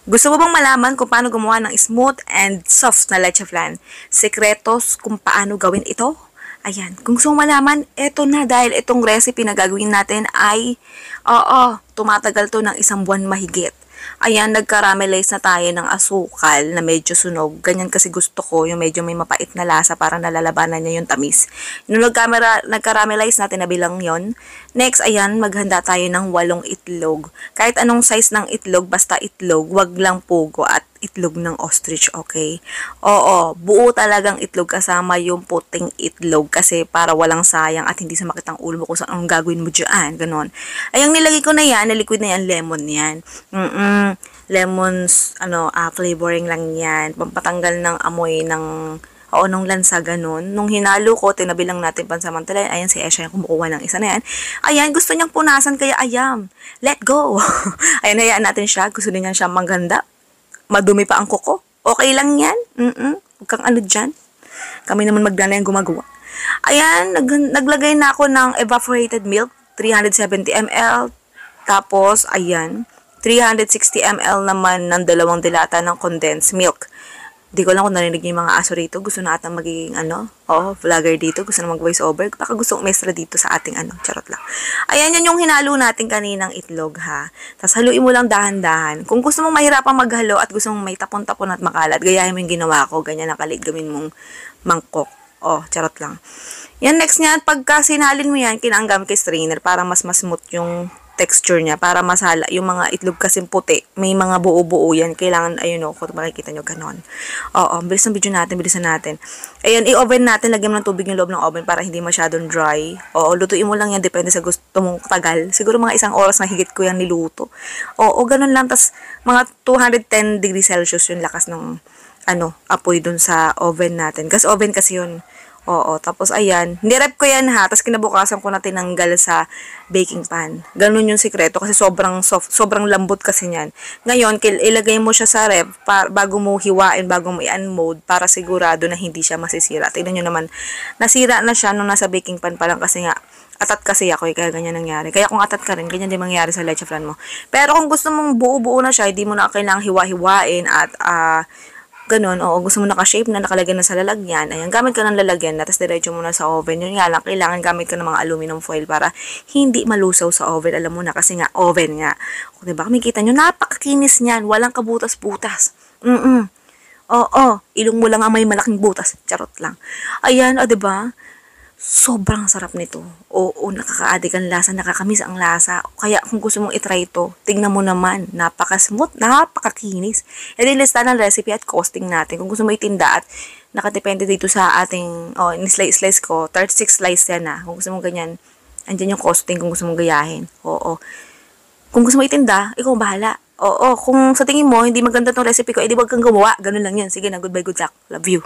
Gusto mo bang malaman kung paano gumawa ng smooth and soft na leche flan? Sekretos kung paano gawin ito? Ayan, kung gusto mo malaman, eto na dahil itong recipe na gagawin natin ay, tumatagal to ng 1 buwan mahigit. Ayan, nag-caramelize na tayo ng asukal na medyo sunog. Ganyan kasi gusto ko, yung medyo may mapait na lasa para nalalabanan niya yung tamis. Nung nag-caramelize natin na bilang yon. Next, ayan, maghanda tayo ng 8 itlog. Kahit anong size ng itlog, basta itlog, wag lang pugo at itlog ng ostrich, okay? Oo, buo talagang itlog kasama yung puting itlog kasi para walang sayang at hindi sumakit ang ulo mo kung saan ang gagawin mo dyan, ganon. Ay, ang nilagay ko na yan, na liquid na yan, lemon yan. Lemons, flavoring lang yan. Pampatanggal ng amoy ng nung lansa, ganun. Nung hinalo ko, tinabilang natin pansamantala. Ayan, si Esha yung kumukuha ng isa na yan. Ayan, gusto niyang punasan, kaya ayam. Let go. Ayan, hayaan natin siya. Gusto niya siyang maganda. Madumi pa ang kuko. Okay lang yan. Huwag kang ano dyan. Kami naman magdala yung gumagawa. Ayan, naglagay na ako ng evaporated milk, 370 ml. Tapos, ayan, 360 ml naman ng 2 dilata ng condensed milk. Di ko lang kung narinig yung mga aso rito. Gusto na atang magiging, vlogger dito. Gusto na mag-voice over. Baka gusto umestra dito sa ating, charot lang. Ayan, yan yung hinalo natin kaninang itlog, ha. Tapos haluin mo lang dahan-dahan. Kung gusto mong mahirapan maghalo at gusto mong may tapon-tapon at makalat, gayahin mo yung ginawa ko. Ganyan ang kalit gawin mong mangkok. Charot lang. Yan, next niyan, pagka sinalin mo yan, kinanggam kay strainer para mas smooth yung texture niya, para masala yung mga itlog kasing puti, may mga buo-buo yan, kailangan, kung makikita nyo, ganon. Bilis ng video natin, bilisan natin. Ayan, i-oven natin, lagyan mo ng tubig yung loob ng oven para hindi masyadong dry. Lutuin mo lang yan, depende sa gusto mong tagal. Siguro mga 1 oras na higit ko yan niluto. Ganon lang, tas mga 210 degrees Celsius yung lakas ng, apoy dun sa oven natin. Kasi oven kasi yun. Tapos ayan, nirep ko yan ha, tapos kinabukasan ko na tinanggal sa baking pan. Ganun yung sikreto kasi sobrang soft, sobrang lambot kasi niyan. Ngayon, ilagay mo siya sa rep bago mo hiwain, bago mo i-unmold para sigurado na hindi siya masisira. Tingnan nyo naman, nasira na siya nung nasa baking pan pa lang kasi nga, atat kasi ako kaya ganyan nangyari. Kaya kung atat ka rin, ganyan din mangyari sa leche flan mo. Pero kung gusto mong buo-buo na siya, hindi mo na kailangang hiwa-hiwain at ganun, gusto mo naka-shape na nakalagay na sa lalagyan, ayan, gamit ka ng lalagyan na, tapos diretso mo na sa oven. Yun nga lang, kailangan gamit ka ng mga aluminum foil para hindi malusaw sa oven. Alam mo na, kasi nga, oven nga. Diba? Makikita nyo, napakakinis niyan. Walang kabutas-butas. Ilong mo lang ang may malaking butas. Charot lang. Ayan, diba? Sobrang sarap nito. Nakaka-addict ang lasa, nakakamiss ang lasa. Kaya kung gusto mong itry ito, tignan mo naman, napaka-smooth, napakakinis. E din lista ng recipe at costing natin. Kung gusto mo itinda at nakadepende dito sa ating, in-slice ko, 36 slice yan na. Kung gusto mong ganyan, andyan yung costing kung gusto mong gayahin. Kung gusto mo itinda, ikaw bahala. Kung sa tingin mo, hindi maganda tong recipe ko, edi wag kang gumawa. Ganun lang yan. Sige na, goodbye, good luck. Love you.